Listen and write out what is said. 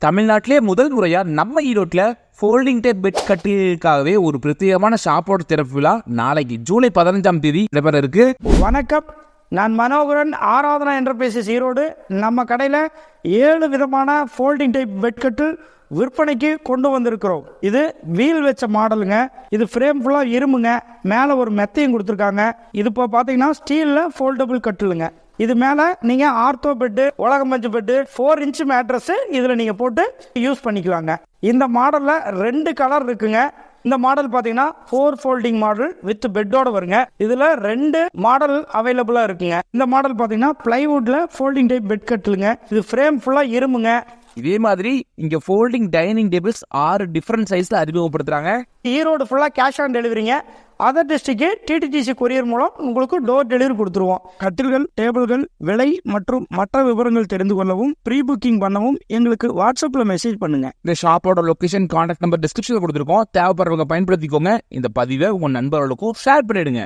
தமிழ்நாட்டிலே முதல் முறையா நம்ம ஈரோட்டில் ஃபோல்டிங் டைப் பெட் கட்டிலுக்காகவே ஒரு பிரத்யேகமான ஷாப்போட திறப்பு விழா நாளைக்கு ஜூலை 15ஆம் தேதி நடைபெற இருக்கு. வணக்கம், நான் மனோகரன், ஆராதனா என்டர்பிரைசஸ் ஈரோடு. நம்ம கடையில் 7 விதமான ஃபோல்டிங் டைப் பெட் கட்டில் விற்பனைக்கு கொண்டு வந்திருக்கிறோம். இது வீல் வச்ச மாடலுங்க. இது ஃப்ரேம் ஃபுல்லாக இரும்புங்க. மேலே ஒரு மெத்தையும் கொடுத்துருக்காங்க. இது இப்போ பார்த்தீங்கன்னா ஸ்டீலில் ஃபோல்டபுள் கட்டிலுங்க. இது மேலே நீங்கள் ஆர்த்தோ பெட்டு, உலகம் பஞ்சு பெட்டு, 4 இன்ச் மேட்ரஸ் இதில் நீங்கள் போட்டு யூஸ் பண்ணிக்கலாங்க. இந்த மாடலில் 2 கலர் இருக்குங்க. இந்த மாடல் பார்த்தீங்கன்னா 4 ஃபோல்டிங் மாடல் வித் பெட்டோட வருங்க. இதில் 2 மாடல் அவைலபிளாக இருக்குங்க. இந்த மாடல் பார்த்தீங்கன்னா பிளைவுட்ல ஃபோல்டிங் டைப் பெட் கட்டிலுங்க. இது ஃப்ரேம் ஃபுல்லாக இரும்புங்க. இதே மாதிரி இங்க ஃபோல்டிங் டைனிங் டேபிள்ஸ் 6 டிஃபரெண்ட் சைஸ்ல அறிமுகப்படுத்துறாங்க. ஈரோடு ஃபுல்லாக கேஷ் ஆன் டெலிவரிங்க. அதர் டிஸ்ட்ரிக்ட் டிடிடிசி கொரியர் மூலம் உங்களுக்கு டோர் டெலிவரி கொடுத்துருவோம். கட்டில்கள், டேபிள்கள் விலை மற்றும் மற்ற விவரங்கள் தெரிந்து கொள்ளவும் ப்ரீ புக்கிங் பண்ணவும் எங்களுக்கு வாட்ஸ்அப்பில் மெசேஜ் பண்ணுங்க. இந்த ஷாப்போட லொகேஷன், கான்டாக்ட் நம்பர் டிஸ்கிரிப்ஷனில் கொடுத்துருக்கோம். தேவைப்படுறவங்க பயன்படுத்திக்கோங்க. இந்த பதிவை உங்க நண்பர்களுக்கும் ஷேர் பண்ணிடுங்க.